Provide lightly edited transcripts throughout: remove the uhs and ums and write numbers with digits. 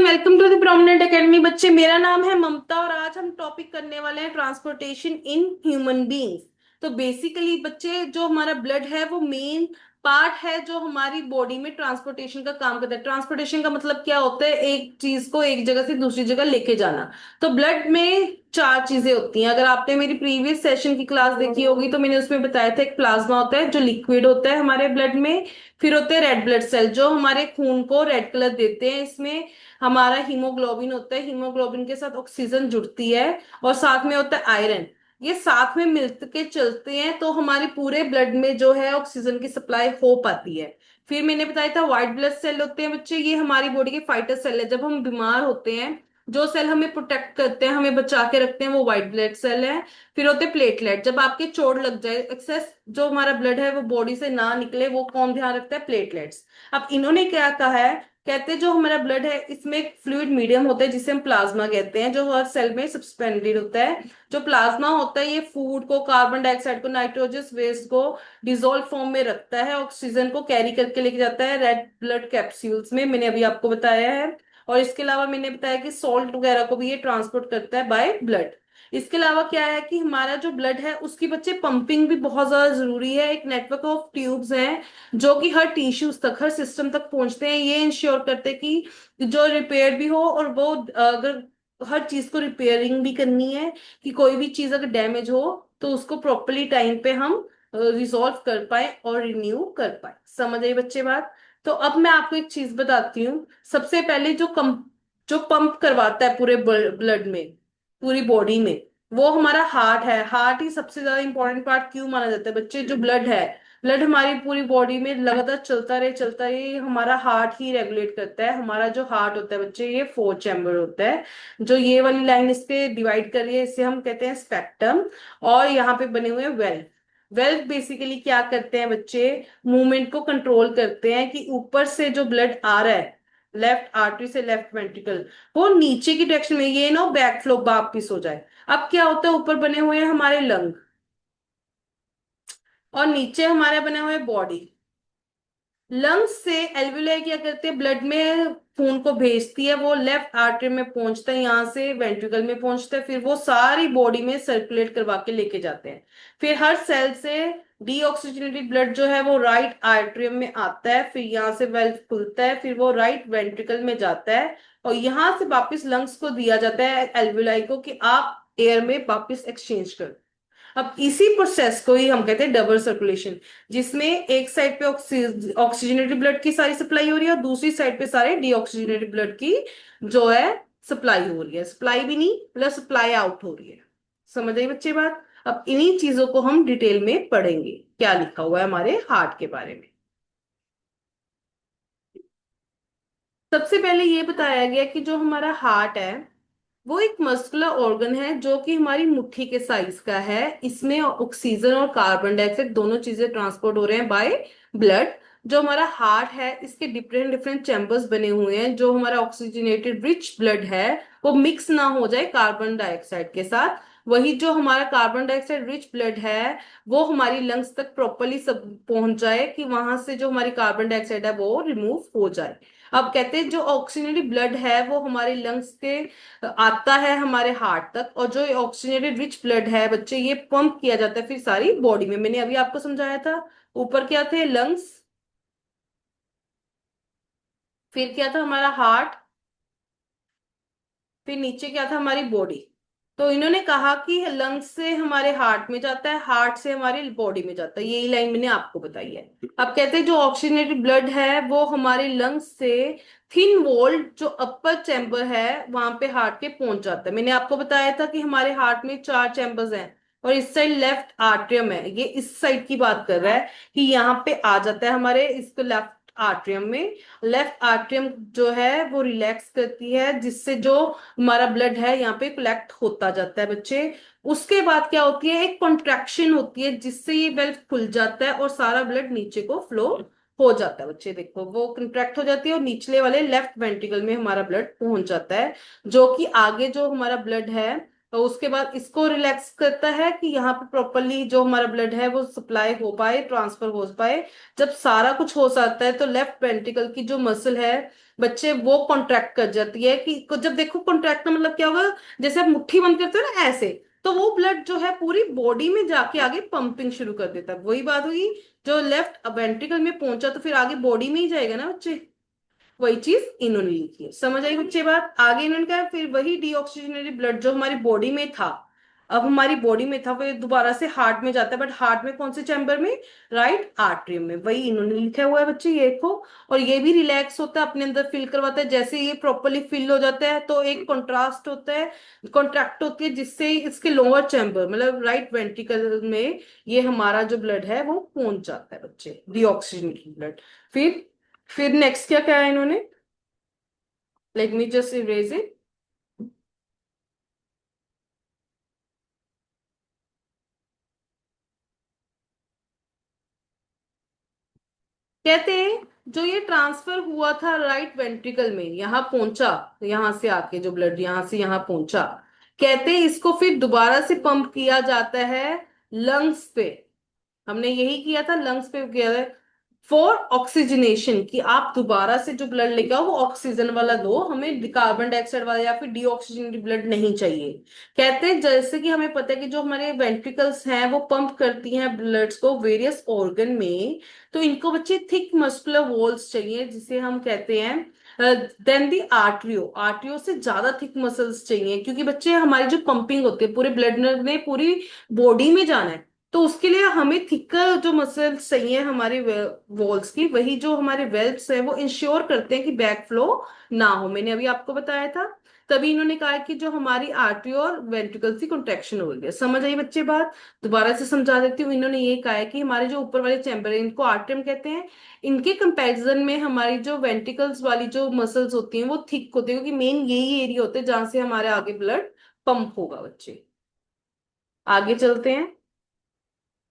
Welcome to the prominent academy. बच्चे, मेरा नाम है ममता और आज हम टॉपिक करने वाले हैं ट्रांसपोर्टेशन इन ह्यूमन बीइंग्स। तो बेसिकली बच्चे, जो हमारा ब्लड है वो मेन पार्ट है जो हमारी बॉडी में ट्रांसपोर्टेशन का काम करता है। ट्रांसपोर्टेशन का मतलब क्या होता है? एक चीज को एक जगह से दूसरी जगह लेके जाना। तो ब्लड में चार चीजें होती हैं। अगर आपने मेरी प्रीवियस सेशन की क्लास देखी होगी तो मैंने उसमें बताया था, एक प्लाज्मा होता है जो लिक्विड होता है हमारे ब्लड में। फिर होते हैं रेड ब्लड सेल जो हमारे खून को रेड कलर देते हैं। इसमें हमारा हीमोग्लोबिन होता है, हीमोग्लोबिन के साथ ऑक्सीजन जुड़ती है और साथ में होता है आयरन। ये साथ में मिल के चलते हैं तो हमारे पूरे ब्लड में जो है ऑक्सीजन की सप्लाई हो पाती है। फिर मैंने बताया था व्हाइट ब्लड सेल होते हैं बच्चे, ये हमारी बॉडी के फाइटर सेल है। जब हम बीमार होते हैं, जो सेल हमें प्रोटेक्ट करते हैं, हमें बचा के रखते हैं, वो व्हाइट ब्लड सेल है। फिर होते हैं प्लेटलेट, जब आपके चोट लग जाए, एक्सेस जो हमारा ब्लड है वो बॉडी से ना निकले, वो कौन ध्यान रखता है? प्लेटलेट्स। अब इन्होंने क्या कहा है, कहते हैं जो हमारा ब्लड है इसमें एक फ्लूइड मीडियम होता है जिसे हम प्लाज्मा कहते हैं, जो हर सेल में सस्पेंडेड होता है। जो प्लाज्मा होता है ये फूड को, कार्बन डाइऑक्साइड को, नाइट्रोजन वेस्ट को डिसॉल्व फॉर्म में रखता है, ऑक्सीजन को कैरी करके लेके जाता है रेड ब्लड कैप्सूल्स में, मैंने अभी आपको बताया है। और इसके अलावा मैंने बताया कि सॉल्ट वगैरह को भी ये ट्रांसपोर्ट करता है बाय ब्लड। इसके अलावा क्या है कि हमारा जो ब्लड है उसकी बच्चे पंपिंग भी बहुत ज्यादा जरूरी है। एक नेटवर्क ऑफ ट्यूब्स हैं जो कि हर टिश्यूज तक, हर सिस्टम तक पहुंचते हैं। ये इंश्योर करते हैं कि जो रिपेयर भी हो, और वो अगर हर चीज को रिपेयरिंग भी करनी है कि कोई भी चीज अगर डैमेज हो तो उसको प्रॉपरली टाइम पे हम रिजॉल्व कर पाए और रिन्यू कर पाए। समझ आई बच्चे बात? तो अब मैं आपको एक चीज बताती हूँ। सबसे पहले जो पंप करवाता है पूरे ब्लड में, पूरी बॉडी में, वो हमारा हार्ट है। हार्ट ही सबसे ज्यादा इंपॉर्टेंट पार्ट क्यों माना जाता है बच्चे? जो ब्लड है, ब्लड हमारी पूरी बॉडी में लगातार चलता रहे, ये हमारा हार्ट ही रेगुलेट करता है। हमारा जो हार्ट होता है बच्चे, ये फोर चैम्बर होता है। जो ये वाली लाइन इस पे डिवाइड कर रही है, इसे हम कहते हैं स्पेक्ट्रम। और यहाँ पे बने हुए हैं वेल्व। वेल्व बेसिकली क्या करते हैं बच्चे? मूवमेंट को कंट्रोल करते हैं कि ऊपर से जो ब्लड आ रहा है, लेफ्ट आर्टरी से लेफ्ट वेंट्रिकल, वो नीचे की डायरेक्शन में, ये ना बैक फ्लो वापिस हो जाए। अब क्या होता है, ऊपर बने हुए हैं हमारे लंग और नीचे हमारे बने हुए बॉडी। लंग्स से एल्वुलाई क्या करते हैं, ब्लड में खून को भेजती है, वो लेफ्ट आर्टरी में पहुंचता है, यहाँ से वेंट्रिकल में पहुंचता है, फिर वो सारी बॉडी में सर्कुलेट करवा के लेके जाते हैं। फिर हर सेल से डीऑक्सीजनेटेड ब्लड जो है वो राइट आर्टरियम में आता है, फिर यहाँ से वेल्व खुलता है, फिर वो राइट वेंट्रिकल में जाता है और यहाँ से वापस लंग्स को दिया जाता है, एल्वुलाई को, कि आप एयर में वापस एक्सचेंज कर। अब इसी प्रोसेस को ही हम कहते हैं डबल सर्कुलेशन, जिसमें एक साइड पे ऑक्सीजनेटेड ब्लड की सारी सप्लाई हो रही है और दूसरी साइड पे सारे डीऑक्सीजनेटेड ब्लड की जो है सप्लाई हो रही है। सप्लाई भी नहीं, प्लस सप्लाई आउट हो रही है। समझ आई बच्चे बात? अब इन्हीं चीजों को हम डिटेल में पढ़ेंगे, क्या लिखा हुआ है हमारे हार्ट के बारे में। सबसे पहले ये बताया गया कि जो हमारा हार्ट है वो एक मस्कुलर ऑर्गन है जो कि हमारी मुट्ठी के साइज का है। इसमें ऑक्सीजन और कार्बन डाइऑक्साइड दोनों चीजें ट्रांसपोर्ट हो रहे हैं बाय ब्लड। जो हमारा हार्ट है इसके डिफरेंट डिफरेंट चैम्बर्स बने हुए हैं। जो हमारा ऑक्सीजनेटेड रिच ब्लड है वो मिक्स ना हो जाए कार्बन डाइऑक्साइड के साथ। वही जो हमारा कार्बन डाइऑक्साइड रिच ब्लड है वो हमारी लंग्स तक प्रॉपरली सब पहुंच जाए, कि वहां से जो हमारी कार्बन डाइऑक्साइड है वो रिमूव हो जाए। अब कहते हैं जो ऑक्सीजनेटेड ब्लड है वो हमारे लंग्स के आता है हमारे हार्ट तक, और जो ऑक्सीजनेटेड रिच ब्लड है बच्चे, ये पंप किया जाता है फिर सारी बॉडी में। मैंने अभी आपको समझाया था। ऊपर क्या थे? लंग्स। फिर क्या था? हमारा हार्ट। फिर नीचे क्या था? हमारी बॉडी। तो इन्होंने कहा कि लंग्स से हमारे हार्ट में जाता है, हार्ट से हमारी बॉडी में जाता है, यही लाइन मैंने आपको बताई है। अब कहते हैं जो ऑक्सीजनेटेड ब्लड है वो हमारे लंग्स से थिन वॉल्ड जो अपर चैम्बर है वहां पे हार्ट के पहुंच जाता है। मैंने आपको बताया था कि हमारे हार्ट में चार चैम्बर्स हैं और इस साइड लेफ्ट आर्ट्रियम है, ये इस साइड की बात कर रहा है कि यहाँ पे आ जाता है हमारे, इसको लेफ्ट आर्ट्रियम में। लेफ्ट आर्ट्रियम जो है वो रिलैक्स करती है, जिससे जो हमारा ब्लड है यहाँ पे कलेक्ट होता जाता है बच्चे। उसके बाद क्या होती है? एक कॉन्ट्रैक्शन होती है जिससे ये वेल्व खुल जाता है और सारा ब्लड नीचे को फ्लो हो जाता है बच्चे। देखो वो कंट्रैक्ट हो जाती है और निचले वाले लेफ्ट वेंट्रिकल में हमारा ब्लड पहुंच जाता है, जो कि आगे जो हमारा ब्लड है तो उसके बाद इसको रिलैक्स करता है कि यहाँ पे प्रॉपरली जो हमारा ब्लड है वो सप्लाई हो पाए, ट्रांसफर हो पाए। जब सारा कुछ हो जाता है तो लेफ्ट वेंट्रिकल की जो मसल है बच्चे वो कॉन्ट्रैक्ट कर जाती है कि जब देखो कॉन्ट्रैक्ट का मतलब क्या होगा, जैसे आप मुट्ठी बंद करते हो ना ऐसे, तो वो ब्लड जो है पूरी बॉडी में जाके आगे पंपिंग शुरू कर देता है। वही बात हुई, जो लेफ्ट वेंट्रिकल में पहुंचा तो फिर आगे बॉडी में ही जाएगा ना बच्चे। वही चीज इन्होंने लिखी है, समझ आई बच्चे बात। आगे इन्होंने कहा फिर वही डीऑक्सीजनेटेड ब्लड जो हमारी बॉडी में था, अब हमारी बॉडी में था, वो दोबारा से हार्ट में जाता है, बट हार्ट में कौन से चैम्बर में, राइट आर्टरियम में। वही इन्होंने लिखा हुआ है बच्चे ये को। और ये भी रिलैक्स होता है, अपने अंदर फिल करवाता है। जैसे ये प्रॉपरली फिल हो जाता है तो एक कंट्रास्ट होता है, कॉन्ट्रैक्ट होती है, जिससे इसके लोअर चैम्बर मतलब राइट वेंट्रिकल में ये हमारा जो ब्लड है वो पहुंच जाता है बच्चे, डीऑक्सीजनेटेड ब्लड। फिर नेक्स्ट क्या क्या है इन्होंने, let me just erase it. कहते हैं जो ये ट्रांसफर हुआ था राइट वेंट्रिकल में, यहां पहुंचा, यहां से आके जो ब्लड यहां से यहां पहुंचा, कहते हैं इसको फिर दोबारा से पंप किया जाता है लंग्स पे। हमने यही किया था, लंग्स पे किया है फॉर ऑक्सीजनेशन, कि आप दोबारा से जो ब्लड लेके आओ वो ऑक्सीजन वाला दो हमें, कार्बन डाइऑक्साइड वाला या फिर डीऑक्सीजनेटेड ब्लड नहीं चाहिए। कहते हैं जैसे कि हमें पता है कि जो हमारे वेंट्रिकल्स हैं वो पंप करती हैं ब्लड्स को वेरियस ऑर्गन में, तो इनको बच्चे थिक मस्कुलर वॉल्स चाहिए जिसे हम कहते हैं देन दी आर्ट्रियो, आर्ट्रियो से ज्यादा थिक मसल्स चाहिए, क्योंकि बच्चे हमारी जो पंपिंग होती है पूरे ब्लड ने पूरी बॉडी में जाना है, तो उसके लिए हमें थिकर जो मसल्स चाहिए हमारे वॉल्स की, वही जो हमारे वेल्व्स है वो इंश्योर करते हैं कि बैक फ्लो ना हो। मैंने अभी आपको बताया था। तभी इन्होंने कहा कि जो हमारी आर्टरी और वेंट्रिकल्स की कॉन्ट्रैक्शन हो रही है। समझ आई बच्चे बात, दोबारा से समझा देती हूँ। इन्होंने ये कहा है कि हमारे जो ऊपर वाले चैम्बर है इनको आर्टरियम कहते हैं, इनके कंपैरिजन में हमारी जो वेंट्रिकल्स वाली जो मसल्स होती हैं वो थिक होती है, क्योंकि मेन यही एरिया होते हैं जहां से हमारे आगे ब्लड पंप होगा बच्चे। आगे चलते हैं।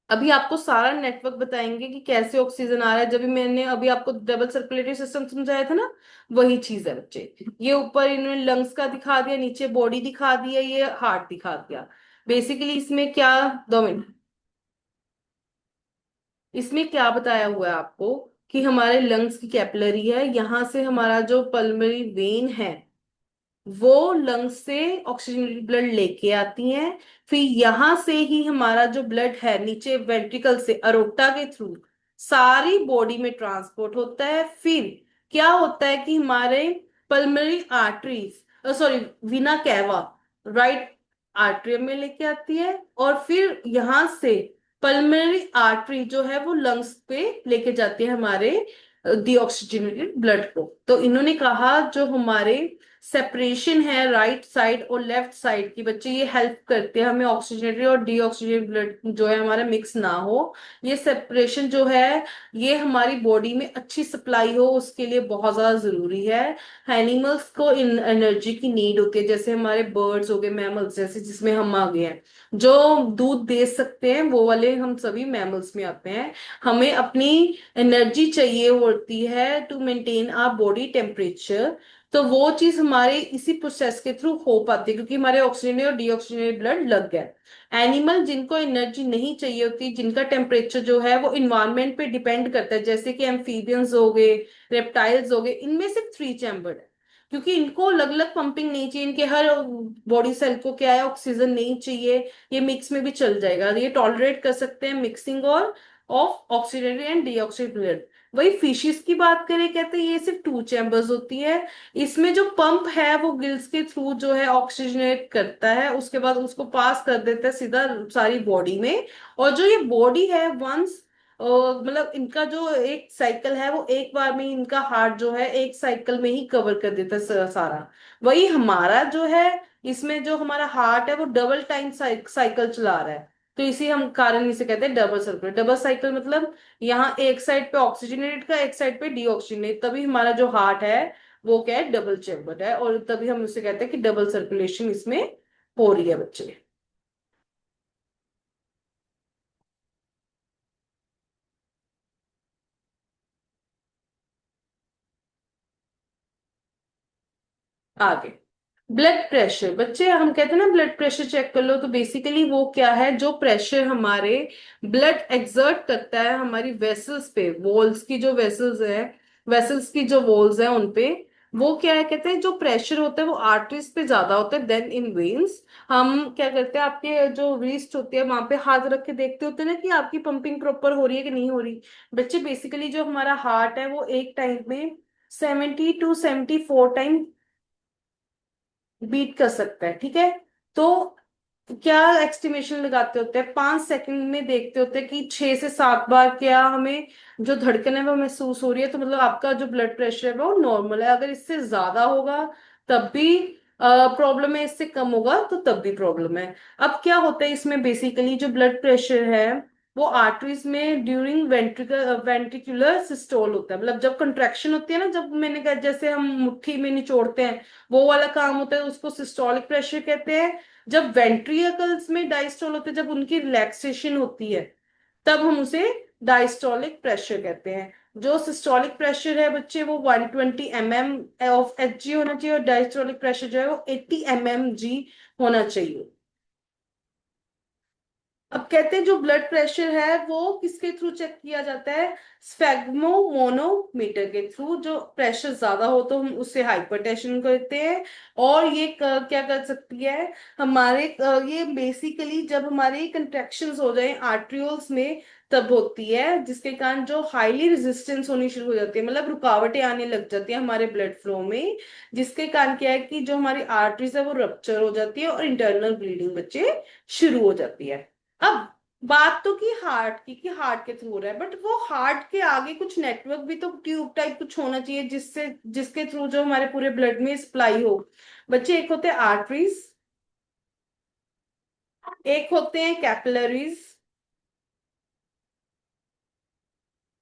अभी आपको सारा नेटवर्क बताएंगे कि कैसे ऑक्सीजन आ रहा है। जब भी मैंने अभी आपको डबल सर्कुलेटरी सिस्टम समझाया था ना, वही चीज है बच्चे। ये ऊपर इन्होंने लंग्स का दिखा दिया, नीचे बॉडी दिखा दिया, ये हार्ट दिखा दिया। बेसिकली इसमें क्या, 2 मिनट, इसमें क्या बताया हुआ है आपको कि हमारे लंग्स की कैपिलरी है, यहां से हमारा जो पल्मोनरी वेन है वो लंग्स से ऑक्सीजन ब्लड लेके आती हैं। फिर यहां से ही हमारा जो ब्लड है नीचे वेंट्रिकल से अरोटा के थ्रू सारी बॉडी में ट्रांसपोर्ट होता है। फिर क्या होता है कि हमारे pulmonary arteries, sorry, Veena cava, right artery में लेके आती है, और फिर यहां से पल्मोनरी आर्टरी जो है वो लंग्स पे लेके जाती है हमारे डीऑक्सीजनेटेड ब्लड को। तो इन्होंने कहा जो हमारे सेपरेशन है राइट साइड और लेफ्ट साइड की बच्चे, ये हेल्प करते हैं हमें ऑक्सीजनेटेड और डीऑक्सीजनेटेड ब्लड जो है हमारा मिक्स ना हो। ये सेपरेशन जो है ये हमारी बॉडी में अच्छी सप्लाई हो उसके लिए बहुत ज्यादा जरूरी है। एनिमल्स को इन एनर्जी की नीड होती है, जैसे हमारे बर्ड्स हो गए, मैमल्स जैसे जिसमें हम आ गए हैं, जो दूध दे सकते हैं वो वाले हम सभी मैमल्स में आते हैं। हमें अपनी एनर्जी चाहिए होती है to maintain our body temperature, तो वो चीज हमारे इसी प्रोसेस के थ्रू हो पाती है क्योंकि हमारे ऑक्सीजनेटेड और डीऑक्सीजनेटेड ब्लड लग गया। एनिमल जिनको एनर्जी नहीं चाहिए होती, जिनका टेम्परेचर जो है वो इन्वायरमेंट पे डिपेंड करता है, जैसे कि एम्फीबियंस हो गए, रेप्टाइल्स हो गए, इनमें सिर्फ 3 चैम्बर्ड है, क्योंकि इनको अलग अलग पंपिंग नहीं चाहिए। इनके हर बॉडी सेल को क्या है, ऑक्सीजन नहीं चाहिए। ये मिक्स में भी चल जाएगा, ये टॉलरेट कर सकते हैं मिक्सिंग और ऑफ ऑक्सीडेटेड एंड डीऑक्सीडेटेड। वही फिशिस की बात करें, कहते हैं ये सिर्फ 2 चैम्बर्स होती है। इसमें जो पंप है वो गिल्स के थ्रू जो है ऑक्सीजनेट करता है, उसके बाद उसको पास कर देता है सीधा सारी बॉडी में। और जो ये बॉडी है वंस मतलब इनका जो एक साइकिल है वो एक बार में ही इनका हार्ट जो है एक साइकिल में ही कवर कर देता है सारा। वही हमारा जो है, इसमें जो हमारा हार्ट है वो डबल टाइम साइकिल चला रहा है। तो इसी हम कारण इसे कहते हैं डबल सर्कुलर। डबल साइकिल मतलब यहाँ एक साइड पे ऑक्सीजनेटेड का, एक साइड पे डीऑक्सीजनेट, तभी हमारा जो हार्ट है वो क्या है, डबल चेम्बर्ड है, और तभी हम उसे कहते हैं कि डबल सर्कुलेशन इसमें हो रही है बच्चे। आगे ब्लड प्रेशर, बच्चे हम कहते हैं ना ब्लड प्रेशर चेक कर लो, तो बेसिकली वो क्या है, जो प्रेशर हमारे ब्लड एक्सर्ट करता है हमारी वेसल्स पे, वॉल्स की जो वेसल्स है, वेसल्स की जो वॉल्स है उन पे, वो क्या है कहते हैं, जो प्रेशर होता है वो आर्टरीज पे ज्यादा होता है देन इन वेन्स। हम क्या करते हैं, आपके जो रिस्ट होती है वहां पे हाथ रख के देखते होते हैं ना कि आपकी पंपिंग प्रॉपर हो रही है कि नहीं हो रही। बच्चे बेसिकली जो हमारा हार्ट है वो एक टाइम में 70 to 74 टाइम बीट कर सकता है, ठीक है। तो क्या एस्टिमेशन लगाते होते हैं, 5 सेकंड में देखते होते हैं कि 6 से 7 बार क्या हमें जो धड़कन है वो महसूस हो रही है, तो मतलब आपका जो ब्लड प्रेशर है वो नॉर्मल है। अगर इससे ज्यादा होगा तब भी प्रॉब्लम है, इससे कम होगा तो तब भी प्रॉब्लम है। अब क्या होता है इसमें, बेसिकली जो ब्लड प्रेशर है वो आर्टरीज में ड्यूरिंग वेंट्रिकुलर सिस्टोल होता है, मतलब जब कंट्रैक्शन होती है ना, जब मैंने कहा जैसे हम मुट्ठी में निचोड़ते हैं, वो वाला काम होता है, उसको सिस्टोलिक प्रेशर कहते हैं। जब वेंट्रिकल्स में डायस्टोल होते हैं, जब उनकी रिलैक्सेशन होती है, तब हम उसे डायस्टोलिक प्रेशर कहते हैं। जो सिस्टोलिक प्रेशर है बच्चे वो 120 mm ऑफ एच जी होना चाहिए, और डायस्टोलिक प्रेशर जो है वो 80 mmG होना चाहिए। अब कहते हैं जो ब्लड प्रेशर है वो किसके थ्रू चेक किया जाता है, स्फेग्मोमोनोमीटर के थ्रू। जो प्रेशर ज्यादा हो तो हम उससे हाइपरटेंशन करते हैं। और ये क्या कर सकती है हमारे ये बेसिकली जब हमारे कंट्रैक्शंस हो जाए आर्ट्रियोल्स में, तब होती है, जिसके कारण जो हाईली रेजिस्टेंस होनी शुरू हो जाती है, मतलब रुकावटें आने लग जाती है हमारे ब्लड फ्लो में, जिसके कारण क्या है कि जो हमारी आर्टरीज है वो रप्चर हो जाती है और इंटरनल ब्लीडिंग बच्चे शुरू हो जाती है। अब बात तो की हार्ट की, कि हार्ट के थ्रू हो रहा है, बट वो हार्ट के आगे कुछ नेटवर्क भी तो, ट्यूब टाइप कुछ होना चाहिए जिससे, जिसके थ्रू जो हमारे पूरे ब्लड में सप्लाई हो। बच्चे एक होते हैं आर्टरीज, एक होते हैं कैपिलरीज,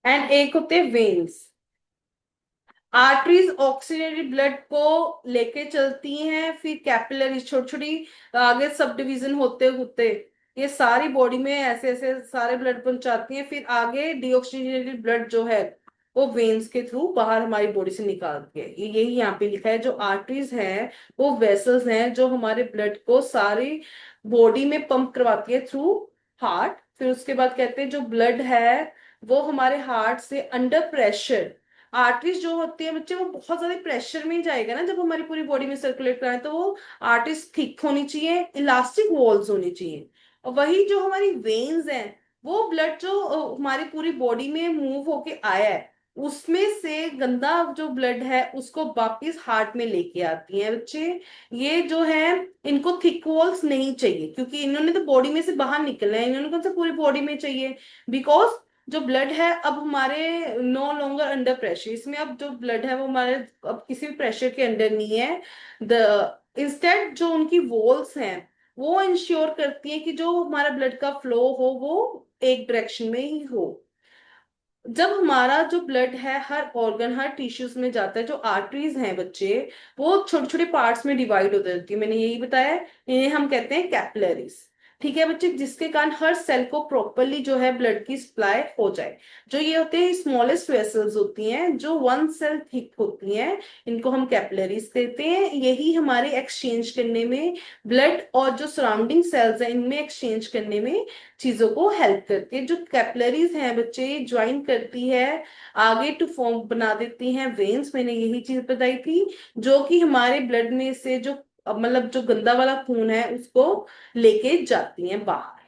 एंड एक होते हैं वेन्स। आर्टरीज ऑक्सीजनेटेड ब्लड को लेके चलती हैं, फिर कैपिलरीज छोटी छोटी आगे सब डिवीजन होते होते ये सारी बॉडी में ऐसे ऐसे सारे ब्लड पहुंचाती हैं, फिर आगे डीऑक्सीजनेटेड ब्लड जो है वो वेन्स के थ्रू बाहर हमारी बॉडी से निकालती है। ये यही यहाँ पे लिखा है, जो आर्टरीज हैं वो वेसल्स हैं जो हमारे ब्लड को सारी बॉडी में पंप करवाती है थ्रू हार्ट। फिर उसके बाद कहते हैं जो ब्लड है वो हमारे हार्ट से अंडर प्रेशर, आर्टरीज जो होती है बच्चे वो बहुत ज्यादा प्रेशर में ही जाएगा ना जब हमारी पूरी बॉडी में सर्कुलेट कराए, तो वो आर्टरीज थिक होनी चाहिए, इलास्टिक वॉल्स होनी चाहिए। और वही जो हमारी वेन्स हैं, वो ब्लड जो हमारी पूरी बॉडी में मूव होके आया है, उसमें से गंदा जो ब्लड है उसको वापिस हार्ट में लेके आती हैं बच्चे। ये जो है इनको थिक वॉल्स नहीं चाहिए, क्योंकि इन्होंने तो बॉडी में से बाहर निकलना है, इन्होंने कौन सा पूरी बॉडी में चाहिए। बिकॉज जो ब्लड है अब हमारे नो लॉन्गर अंडर प्रेशर, इसमें अब जो ब्लड है वो हमारे अब किसी भी प्रेशर के अंडर नहीं है। द इंस्टेड जो उनकी वॉल्स हैं वो इंश्योर करती है कि जो हमारा ब्लड का फ्लो हो वो एक डायरेक्शन में ही हो। जब हमारा जो ब्लड है हर ऑर्गन हर टिश्यूज में जाता है, जो आर्टरीज हैं बच्चे वो छोटे छोटे पार्ट्स में डिवाइड हो जाती है, मैंने यही बताया, इन्हें हम कहते हैं कैपिलरीज। ठीक है बच्चे, जिसके कारण हर सेल को प्रॉपरली जो है ब्लड की सप्लाई हो जाए। जो ये होते हैं स्मॉलेस्ट वेसल्स होती हैं जो 1 सेल थिक होती हैं, इनको हम कैपिलरीज कहते हैं। यही हमारे एक्सचेंज करने में ब्लड और जो सराउंडिंग सेल्स हैं इनमें एक्सचेंज करने में चीजों को हेल्प करती है। जो कैपिलरीज हैं बच्चे ज्वाइन करती है आगे टू फॉर्म बना देती हैं वेन्स, मैंने यही चीज बताई थी, जो कि हमारे ब्लड में से जो मतलब जो गंदा वाला खून है उसको लेके जाती हैं बाहर।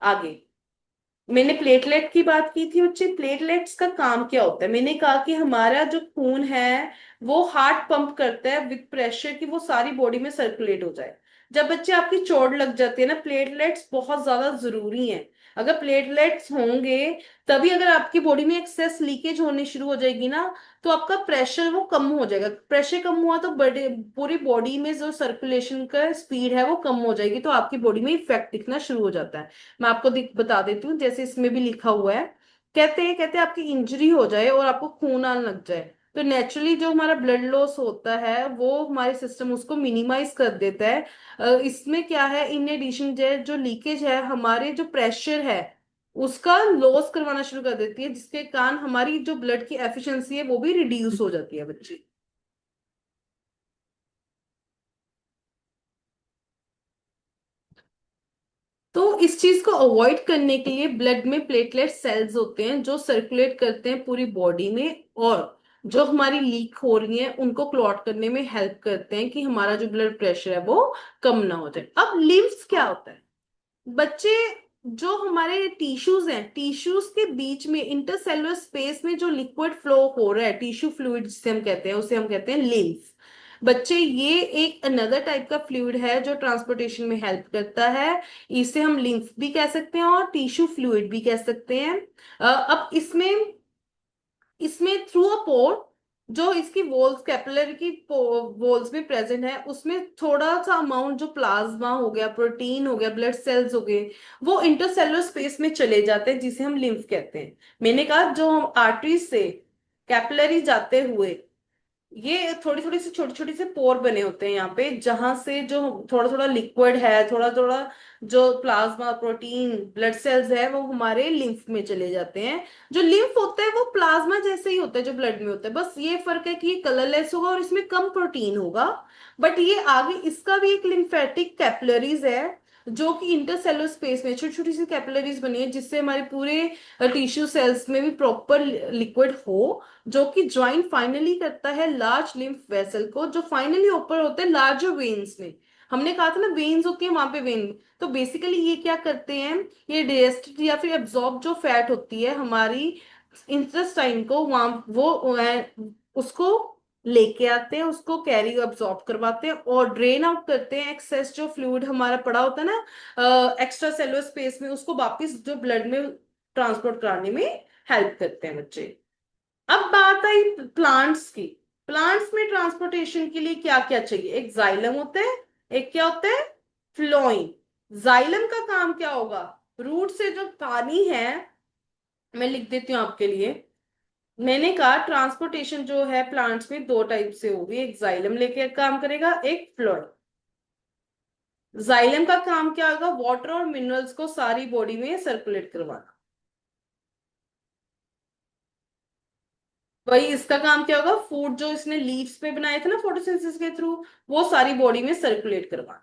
आगे मैंने प्लेटलेट की बात की थी बच्चे, प्लेटलेट्स का काम क्या होता है, मैंने कहा कि हमारा जो खून है वो हार्ट पंप करता है विद प्रेशर कि वो सारी बॉडी में सर्कुलेट हो जाए। जब बच्चे आपकी चोट लग जाती है ना, प्लेटलेट्स बहुत ज्यादा जरूरी हैं। अगर प्लेटलेट्स होंगे तभी, अगर आपकी बॉडी में एक्सेस लीकेज होनी शुरू हो जाएगी ना, तो आपका प्रेशर वो कम हो जाएगा। प्रेशर कम हुआ तो बड़े पूरी बॉडी में जो सर्कुलेशन का स्पीड है वो कम हो जाएगी, तो आपकी बॉडी में इफेक्ट दिखना शुरू हो जाता है। मैं आपको बता देती हूँ, जैसे इसमें भी लिखा हुआ है, कहते हैं आपकी इंजरी हो जाए और आपको खून आने लग जाए, तो नेचुरली जो हमारा ब्लड लॉस होता है वो हमारे सिस्टम उसको मिनिमाइज कर देता है। इसमें क्या है, इन एडिशन जो लीकेज है हमारे जो प्रेशर है उसका लॉस करवाना शुरू कर देती है, जिसके कारण हमारी जो ब्लड की एफिशिएंसी है वो भी रिड्यूस हो जाती है बच्चे। तो इस चीज को अवॉइड करने के लिए ब्लड में प्लेटलेट सेल्स होते हैं जो सर्कुलेट करते हैं पूरी बॉडी में, और जो हमारी लीक हो रही है उनको क्लॉट करने में हेल्प करते हैं कि हमारा जो ब्लड प्रेशर है वो कम ना हो जाए। अब लिम्फ्स क्या होता है बच्चे, जो हमारे टिश्यूज हैं, टिश्यूज के बीच में इंटरसेलुलर स्पेस में जो लिक्विड फ्लो हो रहा है, टिश्यू फ्लूइड जिसे हम कहते हैं, उसे हम कहते हैं लिम्फ। बच्चे ये एक अनदर टाइप का फ्लूइड है जो ट्रांसपोर्टेशन में हेल्प करता है। इसे हम लिम्फ भी कह सकते हैं और टिश्यू फ्लूइड भी कह सकते हैं। अब इसमें इसमें थ्रू अ पोर, जो इसकी वॉल्स कैपिलरी की वॉल्स में प्रेजेंट है, उसमें थोड़ा सा अमाउंट जो प्लाज्मा हो गया, प्रोटीन हो गया, ब्लड सेल्स हो गए, वो इंटरसेलुलर स्पेस में चले जाते हैं जिसे हम लिम्फ कहते हैं। मैंने कहा जो हम आर्टरी से कैपिलरी जाते हुए, ये थोड़ी थोड़ी सी छोटी छोटी से पोर बने होते हैं यहाँ पे, जहां से जो थोड़ा थोड़ा लिक्विड है, थोड़ा थोड़ा जो प्लाज्मा, प्रोटीन, ब्लड सेल्स है, वो हमारे लिम्फ में चले जाते हैं। जो लिम्फ होता है वो प्लाज्मा जैसे ही होता है जो ब्लड में होता है, बस ये फर्क है कि ये कलरलेस होगा और इसमें कम प्रोटीन होगा। बट ये आगे इसका भी एक लिम्फेटिक कैपिलरीज है जो कि इंटरसेलुलर स्पेस में छोटी छोटी सी कैपिलरीज बनी है, जिससे हमारे पूरे टिश्यू सेल्स में भी प्रॉपर लिक्विड हो, जो कि ज्वाइन फाइनली करता है लार्ज लिम्फ वेसल को, जो फाइनली ऊपर होते हैं लार्जर वेन्स में। हमने कहा था ना वेन्स होती है वहां पे वेन। तो बेसिकली ये क्या करते हैं, ये डाइजेस्ट या फिर एब्जॉर्ब जो फैट होती है हमारी इंटेस्टाइन को, वहां वो उसको लेके आते हैं, उसको कैरी अब्सॉर्ब करवाते हैं और ड्रेन आउट करते हैं एक्सेस जो फ्लूइड हमारा पड़ा होता है ना एक्स्ट्रा सेलुलर स्पेस में, उसको वापस जो ब्लड में ट्रांसपोर्ट कराने में हेल्प करते हैं बच्चे। अब बात आई प्लांट्स की। प्लांट्स में ट्रांसपोर्टेशन के लिए क्या क्या चाहिए, एक जाइलम होता है, एक क्या होता है, फ्लोएम। जाइलम का काम क्या होगा, रूट से जो पानी है, मैं लिख देती हूँ आपके लिए। मैंने कहा ट्रांसपोर्टेशन जो है प्लांट्स में दो टाइप से होगी, एक जाइलम लेके काम करेगा, एक फ्लोएम। जाइलम का काम क्या होगा, वाटर और मिनरल्स को सारी बॉडी में सर्कुलेट करवाना। वही इसका काम क्या होगा, फूड जो इसने लीव्स पे बनाए थे ना फोटोसिंथेसिस के थ्रू, वो सारी बॉडी में सर्कुलेट करवाना।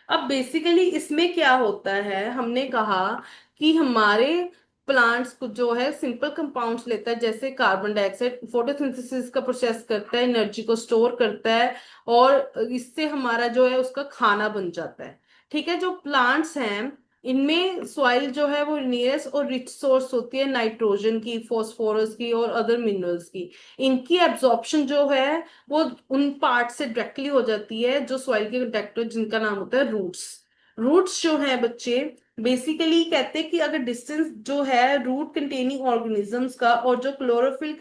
अब बेसिकली इसमें क्या होता है, हमने कहा कि हमारे प्लांट्स को जो है सिंपल कंपाउंड्स लेता है, जैसे कार्बन डाइऑक्साइड, फोटोसिंथेसिस का प्रोसेस करता है, एनर्जी को स्टोर करता है, और इससे हमारा जो है उसका खाना बन जाता है। ठीक है, जो प्लांट्स हैं इनमें सॉइल जो है वो नियरेस्ट और रिच सोर्स होती है नाइट्रोजन की, फास्फोरस की और अदर मिनरल्स की। इनकी एब्जॉर्प्शन जो है वो उन पार्ट से डायरेक्टली हो जाती है जो सॉइल के कंटेक्टर, जिनका नाम होता है रूट्स। रूट्स जो है बच्चे, बेसिकली कहते हैं कि अगर डिस्टेंस जो है रूट कंटेनिंग ऑर्गेनिजम्स का और जो क्लोरोफिल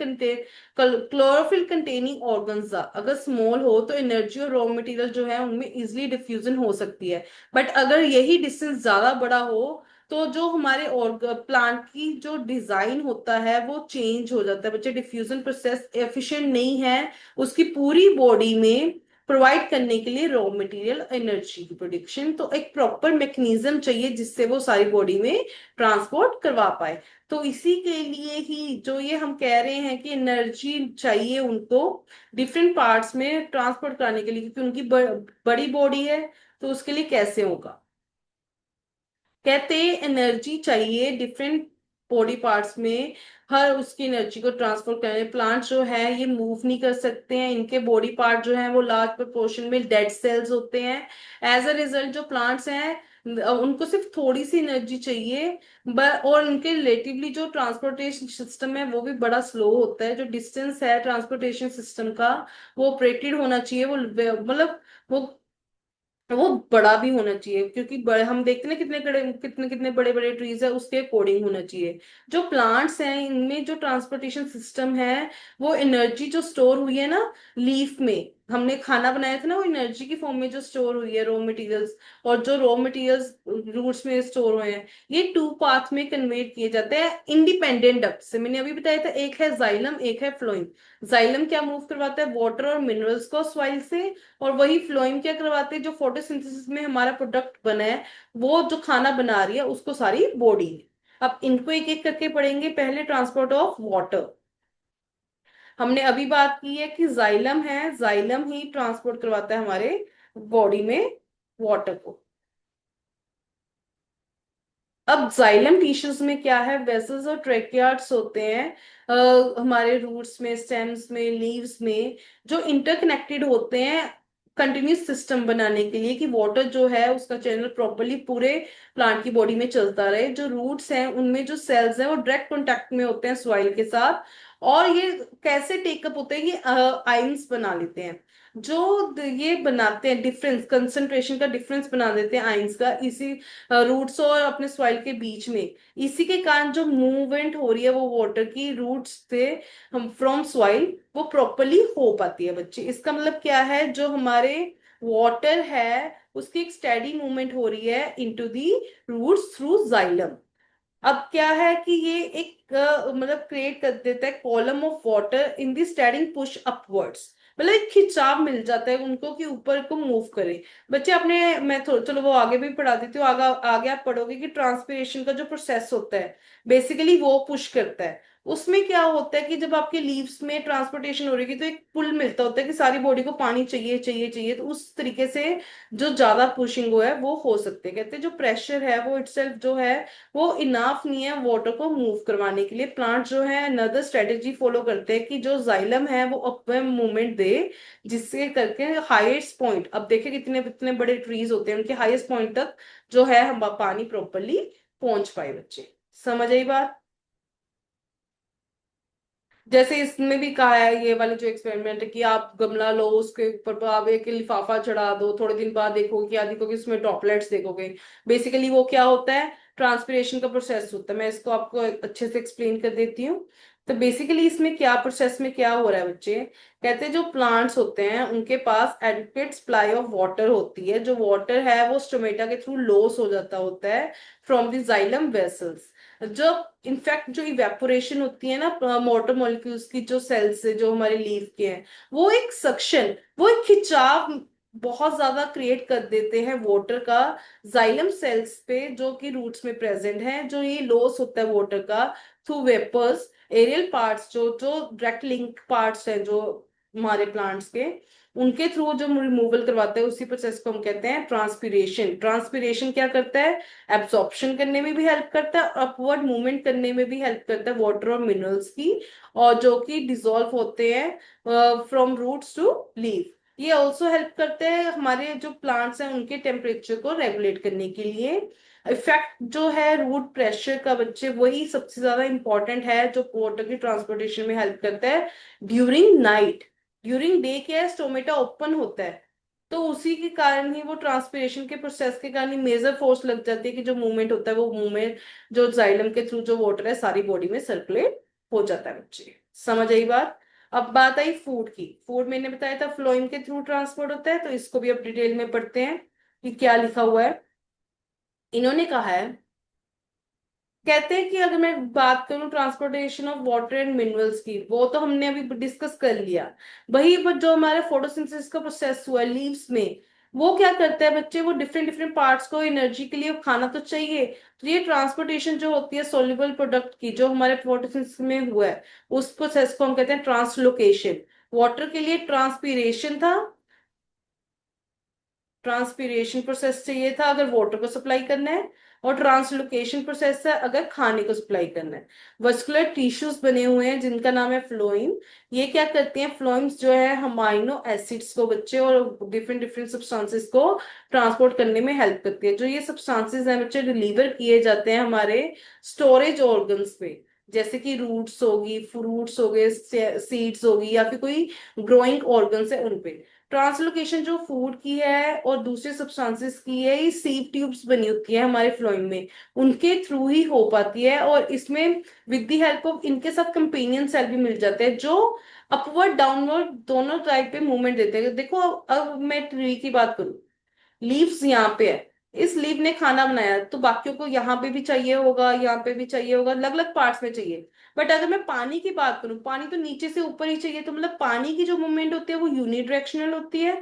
कंटेनिंग ऑर्गन्स का अगर स्मॉल हो, तो एनर्जी और रॉ मटेरियल जो है उनमें इजिली डिफ्यूजन हो सकती है। बट अगर यही डिस्टेंस ज्यादा बड़ा हो, तो जो हमारे और प्लांट की जो डिजाइन होता है वो चेंज हो जाता है बच्चे, डिफ्यूजन प्रोसेस एफिशिएंट नहीं है उसकी पूरी बॉडी में प्रोवाइड करने के लिए रॉ मटेरियल, एनर्जी की प्रोडक्शन। तो एक प्रॉपर मैकेनिज्म चाहिए जिससे वो सारी बॉडी में ट्रांसपोर्ट करवा पाए। तो इसी के लिए ही जो ये हम कह रहे हैं कि एनर्जी चाहिए उनको डिफरेंट पार्ट्स में ट्रांसपोर्ट कराने के लिए, क्योंकि उनकी बड़ी बॉडी है। तो उसके लिए कैसे होगा, कहते एनर्जी चाहिए डिफरेंट बॉडी पार्ट्स में, हर उसकी एनर्जी को ट्रांसफर करने। प्लांट जो है ये मूव नहीं कर सकते हैं, इनके बॉडी पार्ट जो है वो लार्ज प्रोपोर्शन में डेड सेल्स होते हैं। एज अ रिजल्ट जो प्लांट्स हैं उनको सिर्फ थोड़ी सी एनर्जी चाहिए, और उनके रिलेटिवली जो ट्रांसपोर्टेशन सिस्टम है वो भी बड़ा स्लो होता है। जो डिस्टेंस है ट्रांसपोर्टेशन सिस्टम का वो ऑपरेटेड होना चाहिए, वो मतलब वो बड़ा भी होना चाहिए, क्योंकि बड़े हम देखते हैं ना कितने कितने बड़े बड़े ट्रीज है, उसके अकॉर्डिंग होना चाहिए। जो प्लांट्स हैं इनमें जो ट्रांसपोर्टेशन सिस्टम है, वो एनर्जी जो स्टोर हुई है ना लीफ में, हमने खाना बनाया था ना, वो एनर्जी की फॉर्म में जो स्टोर हुई है रॉ मटेरियल्स, और जो रॉ मटेरियल्स रूट्स में स्टोर हुए हैं, ये टू पाथ में कन्वर्ट किए जाते हैं इंडिपेंडेंट डक्ट से। मैंने अभी बताया था, एक है जाइलम, एक है फ्लोएम। जाइलम क्या मूव करवाता है, वाटर और मिनरल्स को सॉइल से, और वही फ्लोएम क्या करवाते हैं, जो फोटोसिंथेसिस में हमारा प्रोडक्ट बना है, वो जो खाना बना रही है उसको सारी बॉडी में। अब इनको एक एक करके पढ़ेंगे। पहले ट्रांसपोर्ट ऑफ वाटर, हमने अभी बात की है कि जाइलम है, जाइलम ही ट्रांसपोर्ट करवाता है हमारे बॉडी में वाटर को। अब जाइलम टिश्यूज में क्या है, वेसल्स और ट्रेकियार्ड्स होते हैं हमारे रूट्स में, स्टेम्स में, लीव्स में, जो इंटरकनेक्टेड होते हैं कंटिन्यूस सिस्टम बनाने के लिए कि वाटर जो है उसका चैनल प्रॉपरली पूरे प्लांट की बॉडी में चलता रहे। जो रूट्स हैं उनमें जो सेल्स हैं वो डायरेक्ट कांटेक्ट में होते हैं सॉइल के साथ, और ये कैसे टेकअप होते हैं, ये आयंस बना लेते हैं। ये बनाते हैं डिफरेंस, कंसंट्रेशन का डिफरेंस बना देते हैं आयंस का इसी रूट्स और अपने सॉइल के बीच में। इसी के कारण जो मूवमेंट हो रही है वो वाटर की रूट्स से हम फ्रॉम सॉइल, वो प्रॉपरली हो पाती है बच्चे। इसका मतलब क्या है, जो हमारे वाटर है उसकी एक स्टेडी मूवमेंट हो रही है into the roots through xylem. अब क्या है कि ये एक मतलब क्रिएट कर देता है column of water in the स्टेडिंग push upwards, मतलब एक खिंचाव मिल जाता है उनको कि ऊपर को मूव करे। बच्चे अपने, मैं चलो वो आगे भी पढ़ा देती हूँ, आगे आगे आप पढ़ोगे कि ट्रांसपिरेशन का जो प्रोसेस होता है बेसिकली वो पुश करता है। उसमें क्या होता है कि जब आपके लीव्स में ट्रांसपोर्टेशन हो रही है तो एक पुल मिलता होता है कि सारी बॉडी को पानी चाहिए चाहिए चाहिए, तो उस तरीके से जो ज्यादा पुशिंग हो है वो हो सकते हैं। कहते हैं जो प्रेशर है वो इटसेल्फ जो है वो इनाफ नहीं है वाटर को मूव करवाने के लिए। प्लांट जो है अनदर स्ट्रेटेजी फॉलो करते हैं कि जो जाइलम है वो अपवर्ड मूवमेंट दे, जिससे करके हाईएस्ट पॉइंट, अब देखिए कितने कितने बड़े ट्रीज होते हैं, उनके हाईएस्ट पॉइंट तक जो है हम पानी प्रॉपरली पहुंच पाए बच्चे। समझ आई बात? जैसे इसमें भी कहा है, ये वाले जो एक्सपेरिमेंट है कि आप गमला लो, उसके ऊपर आप एक लिफाफा चढ़ा दो, थोड़े दिन बाद देखोगे, क्या देखोगे उसमें ड्रॉपलेट्स देखोगे। बेसिकली वो क्या होता है, ट्रांसपिरेशन का प्रोसेस होता है। मैं इसको आपको अच्छे से एक्सप्लेन कर देती हूँ। तो बेसिकली इसमें क्या प्रोसेस में क्या हो रहा है बच्चे, कहते हैं जो प्लांट्स होते हैं उनके पास एडिक्वेट सप्लाई ऑफ वाटर होती है। जो वाटर है वो स्टोमेटा के थ्रू लॉस हो जाता होता है फ्रॉम द जाइलम वेसल्स। जो इनफैक्ट जो इवेपोरेशन होती है ना मोटर मॉलिक्यूल्स की, जो सेल्स से जो हमारे लीफ के हैं, वो एक सक्शन, वो एक खिंचाव बहुत ज्यादा क्रिएट कर देते हैं वाटर का जाइलम सेल्स पे जो कि रूट्स में प्रेजेंट है। जो ये लॉस होता है वाटर का थ्रू वेपर्स, एरियल पार्ट्स, जो जो डायरेक्ट लिंक पार्ट्स हैं जो हमारे प्लांट्स के, उनके थ्रू जो रिमूवल करवाते हैं, उसी प्रोसेस को हम कहते हैं ट्रांसपीरेशन। ट्रांसपीरेशन क्या करता है, एब्जॉर्प्शन करने में भी हेल्प करता है, अपवर्ड मूवमेंट करने में भी हेल्प करता है वाटर और मिनरल्स की, और जो कि डिसॉल्व होते हैं फ्रॉम रूट्स टू लीफ। ये ऑल्सो हेल्प करते हैं हमारे जो प्लांट्स हैं उनके टेम्परेचर को रेगुलेट करने के लिए। इफेक्ट जो है रूट प्रेशर का बच्चे, वही सबसे ज्यादा इंपॉर्टेंट है जो वाटर की ट्रांसपोर्टेशन में हेल्प करता है ड्यूरिंग नाइट। ड्यूरिंग डे क्या है, स्टोमेटा ओपन होता है, तो उसी के कारण ही वो ट्रांसपिरेशन के प्रोसेस के कारण ही मेजर फोर्स लग जाती है कि जो मूवमेंट होता है वो मूवमेंट जो जाइलम के थ्रू जो वाटर है सारी बॉडी में सर्कुलेट हो जाता है बच्चे। समझ आई बात? अब बात आई फूड की। फूड मैंने बताया था फ्लोएम के थ्रू ट्रांसपोर्ट होता है, तो इसको भी अब डिटेल में पढ़ते हैं कि क्या लिखा हुआ है। इन्होंने कहा है, कहते हैं कि अगर मैं बात करूं transportation of water and minerals की, वो तो हमने अभी डिस्कस कर लिया। वही पर जो हमारे फोटोसिंथेसिस का प्रोसेस हुआ लीव्स में, वो क्या करता है बच्चे, वो डिफरेंट डिफरेंट पार्ट्स को एनर्जी के लिए खाना तो चाहिए। तो ये ट्रांसपोर्टेशन जो होती है सोल्यूबल प्रोडक्ट की, जो हमारे फोटोसिंथेसिस में हुआ है, उस प्रोसेस को हम कहते हैं ट्रांसलोकेशन। वाटर के लिए ट्रांसपीरेशन था, ट्रांसपीरेशन प्रोसेस चाहिए था अगर वाटर को सप्लाई करना है, और ट्रांसलोकेशन प्रोसेस है अगर खाने को सप्लाई करना है। वस्कुलर टिश्यूज बने हुए हैं जिनका नाम है फ्लोइम। ये क्या करते हैं, फ्लोइम्स जो है अमाइनो एसिड्स को बच्चे और डिफरेंट डिफरेंट सब्सटेंसेस को ट्रांसपोर्ट करने में हेल्प करती है। जो ये सब्सटेंसेस हैं बच्चे डिलीवर किए जाते हैं हमारे स्टोरेज ऑर्गन्स पे, जैसे कि रूट्स होगी, फ्रूट्स हो गए, सीड्स होगी, या फिर कोई ग्रोइंग ऑर्गन्स है उनपे। ट्रांसलोकेशन जो फूड की है और दूसरे सब्सटेंसेस की है, ये सीव ट्यूब्स बनी होती है हमारे फ्लोइम में, उनके थ्रू ही हो पाती है। और इसमें विद द हेल्प ऑफ इनके साथ कंपेनियन सेल भी मिल जाते हैं जो अपवर्ड डाउनवर्ड दोनों टाइप पे मूवमेंट देते हैं। देखो अब मैं ट्री की बात करूं, लीव्स यहाँ पे है, इस लीव ने खाना बनाया तो बाकियों को यहाँ पे भी चाहिए होगा, यहाँ पे भी चाहिए होगा, अलग अलग पार्ट्स में चाहिए। बट अगर मैं पानी की बात करूं, पानी तो नीचे से ऊपर ही चाहिए, तो मतलब पानी की जो मूवमेंट होती है वो यूनिडायरेक्शनल होती है।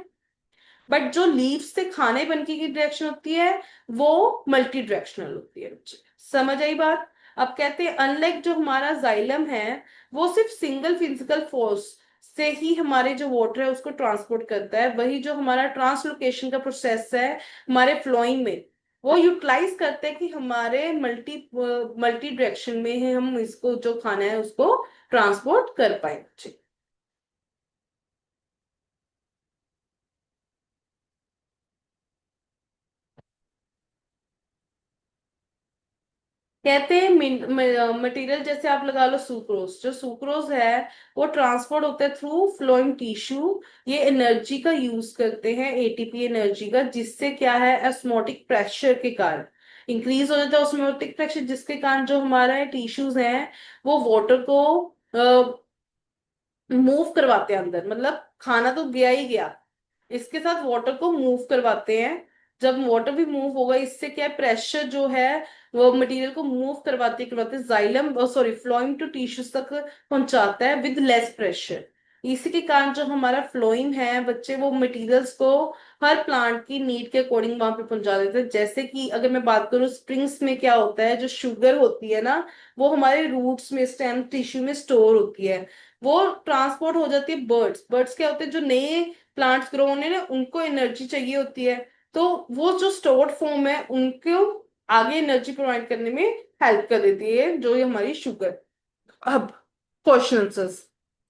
बट जो लीव्स से खाने बनने की डायरेक्शन होती है वो मल्टी डायरेक्शनल होती है बच्चे। समझ आई बात? अब कहते हैं अनलाइक जो हमारा जाइलम है, वो सिर्फ सिंगल फिजिकल फोर्स से ही हमारे जो वाटर है उसको ट्रांसपोर्ट करता है। वही जो हमारा ट्रांसलोकेशन का प्रोसेस है हमारे फ्लोइंग में, वो यूटिलाइज करते हैं कि हमारे मल्टी मल्टी डायरेक्शन में है, हम इसको जो खाना है उसको ट्रांसपोर्ट कर पाए। कहते हैं मटेरियल जैसे आप लगा लो सुक्रोज, जो सुक्रोज है वो ट्रांसपोर्ट होता है थ्रू फ्लोइंग टिश्यू। ये एनर्जी का यूज करते हैं, एटीपी एनर्जी का, जिससे क्या है ऑस्मोटिक प्रेशर के कारण इंक्रीज हो जाता है ऑस्मोटिक प्रेशर, जिसके कारण जो हमारा टिश्यूज हैं वो वाटर को मूव करवाते हैं अंदर, मतलब खाना तो गया ही गया, इसके साथ वाटर को मूव करवाते हैं। जब वाटर भी मूव होगा इससे क्या है, प्रेशर जो है वो मटेरियल को मूव करवाते करवाते xylem sorry phloem to tissues तक पहुंचाता है विद लेस प्रेशर। इसी के कारण जो हमारा फ्लोइम है बच्चे, वो मटेरियल्स को हर प्लांट की नीड के अकॉर्डिंग वहां पे पहुंचा देते हैं। जैसे कि अगर मैं बात करूं स्प्रिंग्स में क्या होता है, जो शुगर होती है ना वो हमारे रूट्स में स्टेम टिश्यू में स्टोर होती है, वो ट्रांसपोर्ट हो जाती है बर्ड्स। बर्ड्स क्या होते हैं, जो नए प्लांट्स ग्रो होने ना उनको एनर्जी चाहिए होती है, तो वो जो स्टोर्ड फॉर्म है उनको आगे एनर्जी प्रोवाइड करने में हेल्प कर देती है, जो ये हमारी शुगर। अब क्वेश्चन आंसर्स।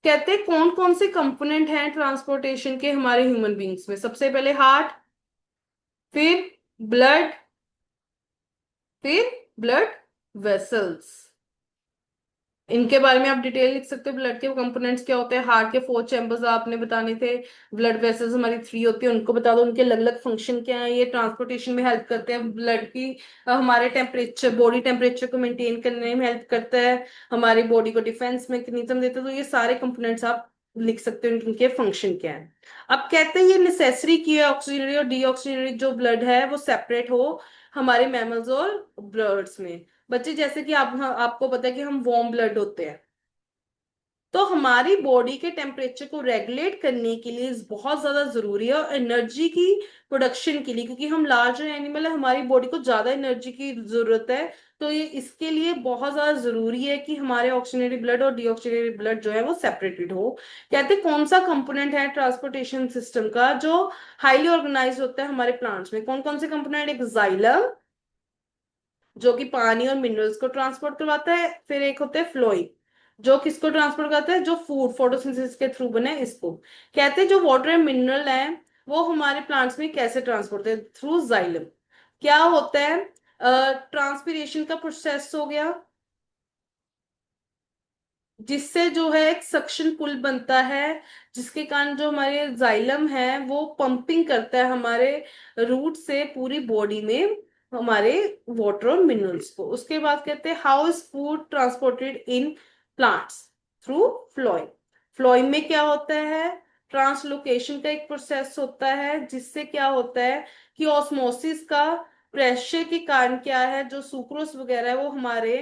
कहते हैं कौन कौन से कंपोनेंट हैं ट्रांसपोर्टेशन के हमारे ह्यूमन बींग्स में। सबसे पहले हार्ट, फिर ब्लड, फिर ब्लड वेसल्स। इनके बारे में आप डिटेल लिख सकते हो, ब्लड के कंपोनेंट्स क्या होते हैं। हार्ट के 4 चैम्बर्स आपने बताने थे, ब्लड वेसल्स हमारी 3 होती है, उनको बता दो उनके अलग अलग फंक्शन क्या है। ये ट्रांसपोर्टेशन में हेल्प करते हैं, ब्लड की हमारे टेम्परेचर बॉडी टेम्परेचर को मेंटेन करने में हेल्प करता है, हमारी बॉडी को डिफेंस मैकेनिज्म देता है। तो ये सारे कंपोनेंट्स आप लिख सकते हो, इनके फंक्शन क्या है। अब कहते हैं ये नेसेसरी की है ऑक्सीजनरी और डीऑक्सीजनरी जो ब्लड है वो सेपरेट हो हमारे मैमल्स और बर्ड्स में। बच्चे जैसे कि आपको पता है कि हम वार्म ब्लड होते हैं, तो हमारी बॉडी के टेम्परेचर को रेगुलेट करने के लिए बहुत ज्यादा जरूरी है, और एनर्जी की प्रोडक्शन के लिए, क्योंकि हम लार्जर एनिमल है हमारी बॉडी को ज्यादा एनर्जी की जरूरत है। तो ये इसके लिए बहुत ज्यादा जरूरी है कि हमारे ऑक्सीजनरी ब्लड और डीऑक्सीजनरी ब्लड जो है वो सेपरेटेड हो। कहते हैं कौन सा कंपोनेंट है ट्रांसपोर्टेशन सिस्टम का जो हाईली ऑर्गेनाइज होता है हमारे प्लांट्स में। कौन कौन से कंपोनेंट, एक जाइलम जो कि पानी और मिनरल्स को ट्रांसपोर्ट करवाता है, फिर एक होता है फ्लोइम जो किसको ट्रांसपोर्ट करता है, जो फूड फोटोसिंथेसिस के थ्रू बने इसको। कहते हैं जो वाटर एंड मिनरल है वो हमारे प्लांट्स में कैसे ट्रांसपोर्ट होते हैं, थ्रू जाइलम। क्या होता है, ट्रांसपीरेशन का प्रोसेस हो गया, जिससे जो है एक सक्शन पुल बनता है, जिसके कारण जो हमारे जाइलम है वो पंपिंग करता है हमारे रूट से पूरी बॉडी में हमारे वाटर और मिनरल्स को। उसके बाद कहते हैं how is food transported in plants, through phloem. Phloem में क्या होता है, ट्रांसलोकेशन का एक प्रोसेस होता है, जिससे क्या होता है कि ऑस्मोसिस का प्रेशर के कारण क्या है, जो सुक्रोज वगैरह है वो हमारे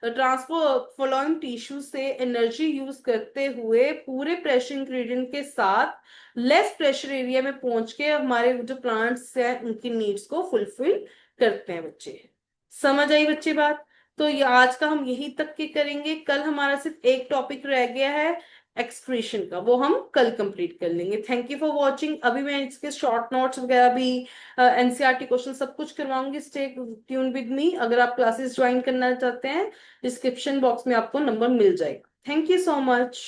ट्रांसपोर्ट फ्लोइंग टिश्यू से एनर्जी यूज करते हुए पूरे प्रेशर इंग्रेडिएंट के साथ लेस प्रेशर एरिया में पहुंच के हमारे जो प्लांट्स हैं उनकी नीड्स को फुलफिल करते हैं बच्चे। समझ आई बच्चे बात। तो ये आज का हम यही तक के करेंगे, कल हमारा सिर्फ एक टॉपिक रह गया है एक्सक्रीशन का, वो हम कल कंप्लीट कर लेंगे। Thank you for watching. अभी मैं इसके शॉर्ट नोट्स वगैरह भी एनसीईआरटी क्वेश्चन सब कुछ करवाऊंगी। Stay tune with me. अगर आप क्लासेस ज्वाइन करना चाहते हैं डिस्क्रिप्शन बॉक्स में आपको नंबर मिल जाएगा। Thank you so much.